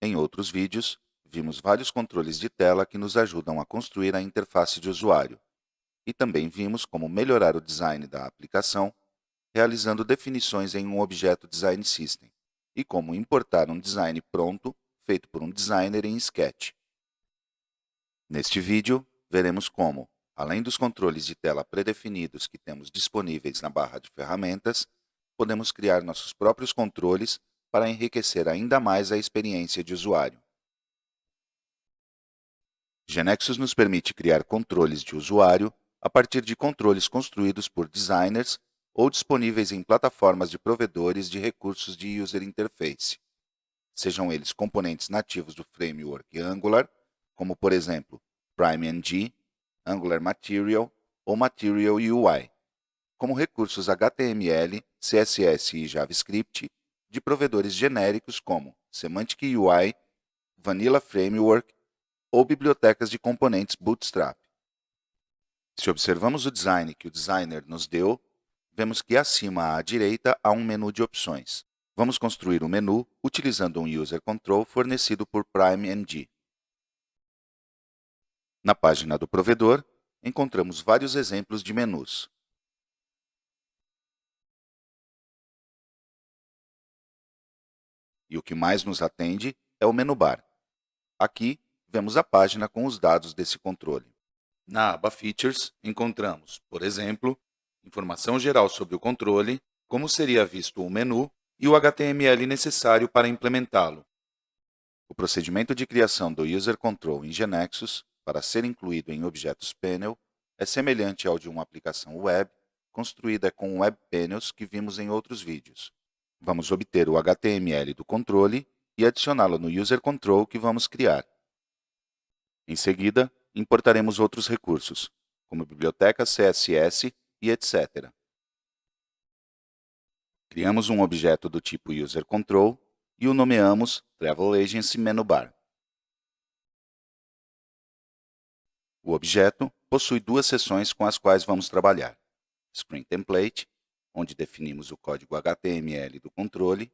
Em outros vídeos, vimos vários controles de tela que nos ajudam a construir a interface de usuário, e também vimos como melhorar o design da aplicação realizando definições em um objeto Design System, e como importar um design pronto feito por um designer em Sketch. Neste vídeo, veremos como, além dos controles de tela predefinidos que temos disponíveis na barra de ferramentas, podemos criar nossos próprios controles para enriquecer ainda mais a experiência de usuário. GeneXus nos permite criar controles de usuário a partir de controles construídos por designers ou disponíveis em plataformas de provedores de recursos de User Interface, sejam eles componentes nativos do framework Angular, como por exemplo PrimeNG, Angular Material ou Material UI, como recursos HTML, CSS e JavaScript de provedores genéricos como Semantic UI, Vanilla Framework ou bibliotecas de componentes Bootstrap. Se observamos o design que o designer nos deu, vemos que acima à direita há um menu de opções. Vamos construir o menu utilizando um User Control fornecido por PrimeNG. Na página do provedor, encontramos vários exemplos de menus. E o que mais nos atende é o menu bar. Aqui, vemos a página com os dados desse controle. Na aba Features, encontramos, por exemplo, informação geral sobre o controle, como seria visto o menu e o HTML necessário para implementá-lo. O procedimento de criação do User Control em GeneXus, para ser incluído em Objetos Panel, é semelhante ao de uma aplicação web, construída com Web Panels que vimos em outros vídeos. Vamos obter o HTML do controle e adicioná-lo no User Control que vamos criar. Em seguida, importaremos outros recursos, como bibliotecas CSS e etc. Criamos um objeto do tipo User Control e o nomeamos Travel Agency Menu Bar. O objeto possui duas seções com as quais vamos trabalhar: Screen Template, onde definimos o código HTML do controle,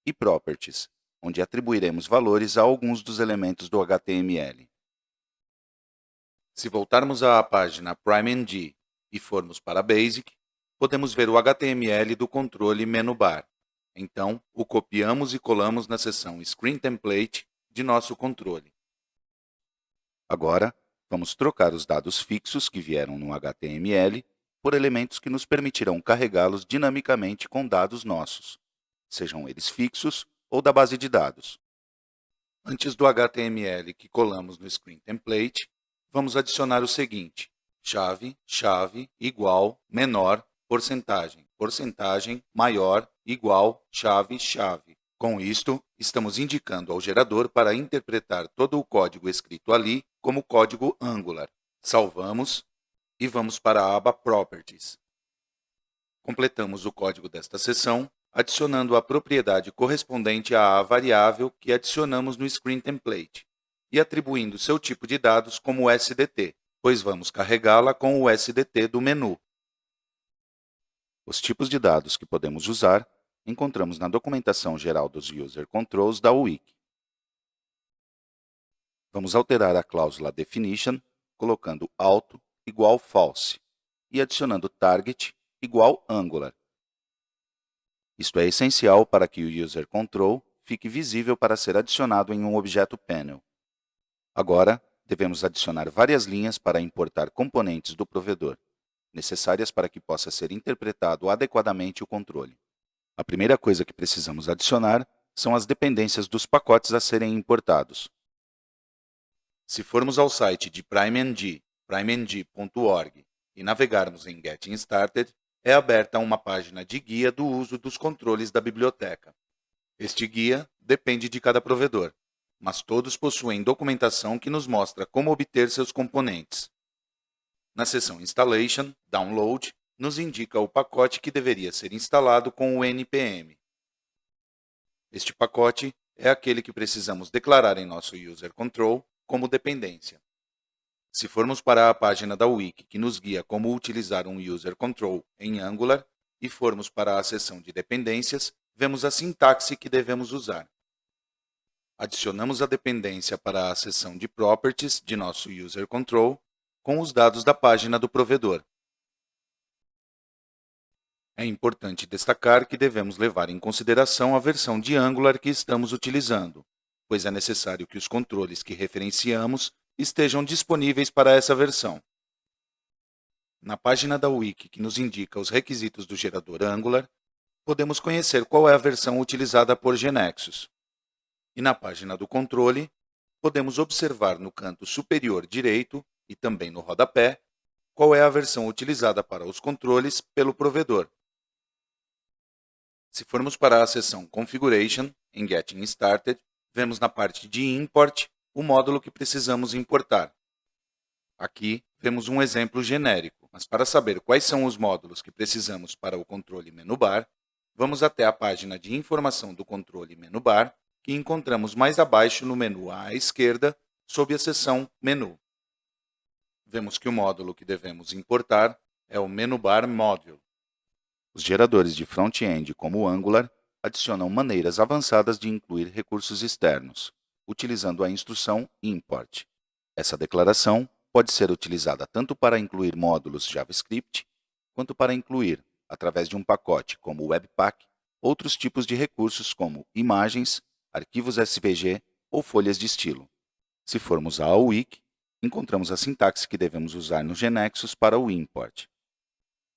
e Properties, onde atribuiremos valores a alguns dos elementos do HTML. Se voltarmos à página PrimeNG e formos para Basic, podemos ver o HTML do controle Menu Bar. Então, o copiamos e colamos na seção Screen Template de nosso controle. Agora, vamos trocar os dados fixos que vieram no HTML por elementos que nos permitirão carregá-los dinamicamente com dados nossos, sejam eles fixos ou da base de dados. Antes do HTML que colamos no Screen Template, vamos adicionar o seguinte: chave, chave, igual, menor, porcentagem, porcentagem, maior, igual, chave, chave. Com isto, estamos indicando ao gerador para interpretar todo o código escrito ali como código Angular. Salvamos e vamos para a aba Properties. Completamos o código desta seção, adicionando a propriedade correspondente à variável que adicionamos no Screen Template e atribuindo seu tipo de dados como SDT, pois vamos carregá-la com o SDT do menu. Os tipos de dados que podemos usar encontramos na documentação geral dos User Controls da Wiki. Vamos alterar a cláusula Definition, colocando alto igual false e adicionando target igual Angular. Isto é essencial para que o User Control fique visível para ser adicionado em um objeto panel. Agora, devemos adicionar várias linhas para importar componentes do provedor, necessárias para que possa ser interpretado adequadamente o controle. A primeira coisa que precisamos adicionar são as dependências dos pacotes a serem importados. Se formos ao site de PrimeNG, primeng.org, e navegarmos em Getting Started, é aberta uma página de guia do uso dos controles da biblioteca. Este guia depende de cada provedor, mas todos possuem documentação que nos mostra como obter seus componentes. Na seção Installation, Download, nos indica o pacote que deveria ser instalado com o NPM. Este pacote é aquele que precisamos declarar em nosso User Control como dependência. Se formos para a página da Wiki que nos guia como utilizar um User Control em Angular e formos para a seção de dependências, vemos a sintaxe que devemos usar. Adicionamos a dependência para a seção de Properties de nosso User Control com os dados da página do provedor. É importante destacar que devemos levar em consideração a versão de Angular que estamos utilizando, pois é necessário que os controles que referenciamos estejam disponíveis para essa versão. Na página da Wiki que nos indica os requisitos do gerador Angular, podemos conhecer qual é a versão utilizada por GNexus. E na página do controle, podemos observar no canto superior direito e também no rodapé qual é a versão utilizada para os controles pelo provedor. Se formos para a seção Configuration, em Getting Started, vemos na parte de Import o módulo que precisamos importar. Aqui vemos um exemplo genérico, mas para saber quais são os módulos que precisamos para o controle Menu Bar, vamos até a página de informação do controle Menu Bar, que encontramos mais abaixo no menu à esquerda, sob a seção Menu. Vemos que o módulo que devemos importar é o Menu Bar Module. Os geradores de front-end, como o Angular, adicionam maneiras avançadas de incluir recursos externos, utilizando a instrução import. Essa declaração pode ser utilizada tanto para incluir módulos JavaScript, quanto para incluir, através de um pacote como o Webpack, outros tipos de recursos como imagens, arquivos SVG ou folhas de estilo. Se formos à wiki, encontramos a sintaxe que devemos usar no GNexus para o import.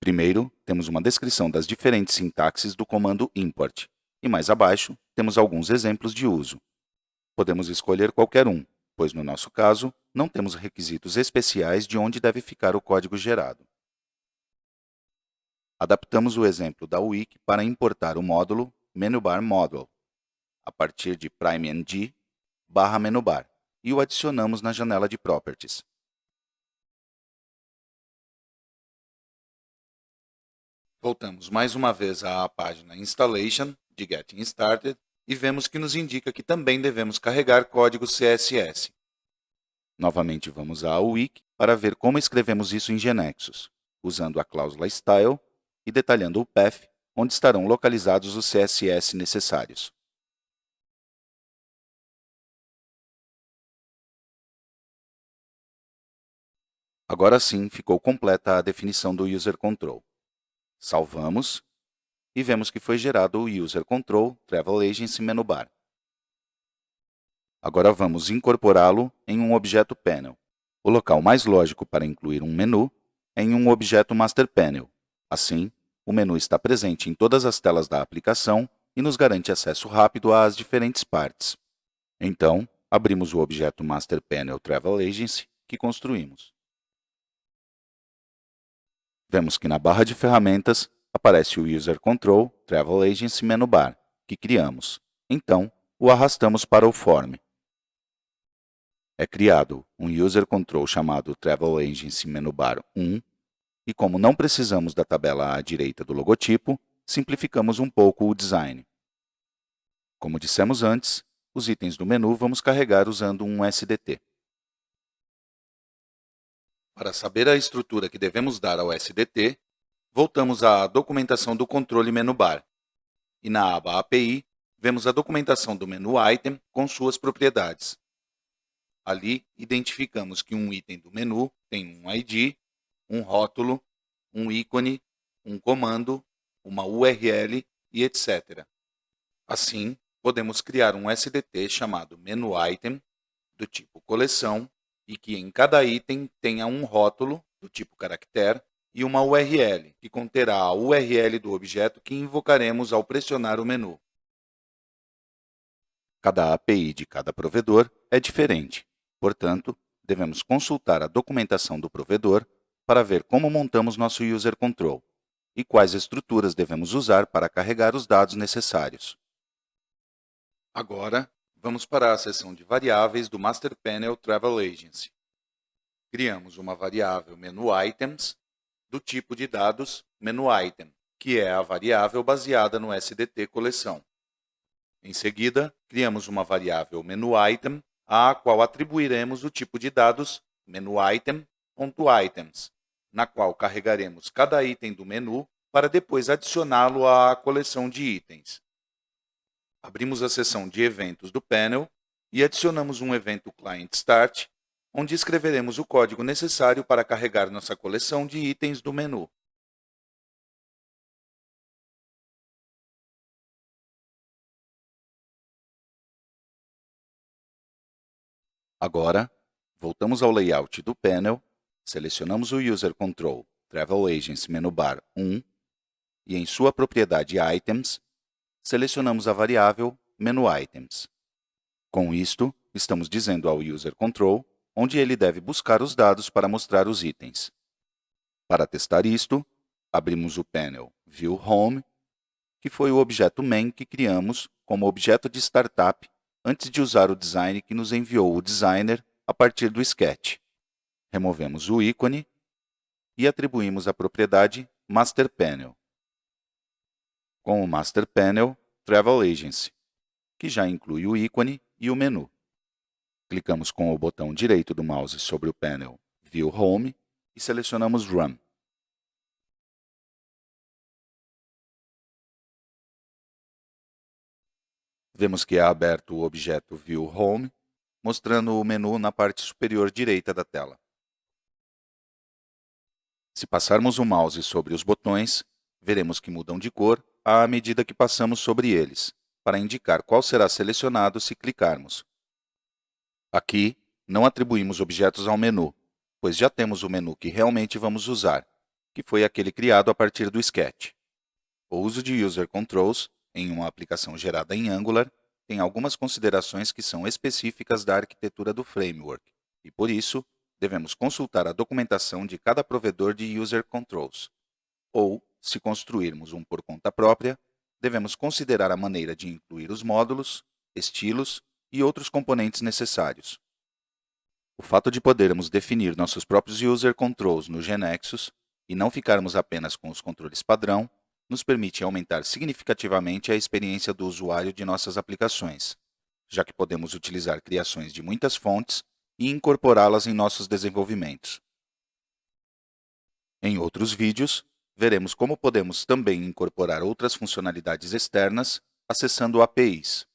Primeiro, temos uma descrição das diferentes sintaxes do comando import, e mais abaixo temos alguns exemplos de uso. Podemos escolher qualquer um, pois no nosso caso, não temos requisitos especiais de onde deve ficar o código gerado. Adaptamos o exemplo da wiki para importar o módulo MenuBar Module, a partir de primeng/menubar, e o adicionamos na janela de Properties. Voltamos mais uma vez à página Installation de Getting Started e vemos que nos indica que também devemos carregar código CSS. Novamente vamos à wiki para ver como escrevemos isso em GNexus, usando a cláusula style e detalhando o path onde estarão localizados os CSS necessários. Agora sim ficou completa a definição do User Control. Salvamos e vemos que foi gerado o User Control Travel Agency Menu Bar. Agora vamos incorporá-lo em um objeto panel. O local mais lógico para incluir um menu é em um objeto Master Panel. Assim, o menu está presente em todas as telas da aplicação e nos garante acesso rápido às diferentes partes. Então, abrimos o objeto Master Panel Travel Agency que construímos. Vemos que na barra de ferramentas aparece o User Control Travel Agency Menu Bar, que criamos. Então, o arrastamos para o Form. É criado um User Control chamado Travel Agency Menu Bar 1, e como não precisamos da tabela à direita do logotipo, simplificamos um pouco o design. Como dissemos antes, os itens do menu vamos carregar usando um SDT. Para saber a estrutura que devemos dar ao SDT, voltamos à documentação do controle Menu Bar. E na aba API, vemos a documentação do menu Item com suas propriedades. Ali, identificamos que um item do menu tem um ID, um rótulo, um ícone, um comando, uma URL e etc. Assim, podemos criar um SDT chamado Menu Item, do tipo coleção, e que em cada item tenha um rótulo, do tipo caractere, e uma URL, que conterá a URL do objeto que invocaremos ao pressionar o menu. Cada API de cada provedor é diferente, portanto, devemos consultar a documentação do provedor para ver como montamos nosso User Control e quais estruturas devemos usar para carregar os dados necessários. Agora, vamos para a seção de variáveis do Master Panel Travel Agency. Criamos uma variável MenuItems do tipo de dados MenuItem, que é a variável baseada no SDT coleção. Em seguida, criamos uma variável MenuItem, à qual atribuiremos o tipo de dados MenuItem.items, na qual carregaremos cada item do menu para depois adicioná-lo à coleção de itens. Abrimos a seção de eventos do panel e adicionamos um evento client start, onde escreveremos o código necessário para carregar nossa coleção de itens do menu. Agora, voltamos ao layout do painel, selecionamos o User Control Travel Agency Menu Bar 1 e, em sua propriedade Items, selecionamos a variável Menu Items. Com isto, estamos dizendo ao User Control onde ele deve buscar os dados para mostrar os itens. Para testar isto, abrimos o painel View Home, que foi o objeto main que criamos como objeto de startup antes de usar o design que nos enviou o designer a partir do Sketch. Removemos o ícone e atribuímos a propriedade Master Panel. Com o Master Panel Travel Agency, que já inclui o ícone e o menu. Clicamos com o botão direito do mouse sobre o painel View Home e selecionamos Run. Vemos que é aberto o objeto View Home, mostrando o menu na parte superior direita da tela. Se passarmos o mouse sobre os botões, veremos que mudam de cor à medida que passamos sobre eles, para indicar qual será selecionado se clicarmos. Aqui, não atribuímos objetos ao menu, pois já temos o menu que realmente vamos usar, que foi aquele criado a partir do Sketch. O uso de User Controls em uma aplicação gerada em Angular tem algumas considerações que são específicas da arquitetura do framework, e por isso, devemos consultar a documentação de cada provedor de User Controls. Ou, se construirmos um por conta própria, devemos considerar a maneira de incluir os módulos, estilos e outros componentes necessários. O fato de podermos definir nossos próprios User Controls no GNexus e não ficarmos apenas com os controles padrão, nos permite aumentar significativamente a experiência do usuário de nossas aplicações, já que podemos utilizar criações de muitas fontes e incorporá-las em nossos desenvolvimentos. Em outros vídeos, veremos como podemos também incorporar outras funcionalidades externas acessando APIs.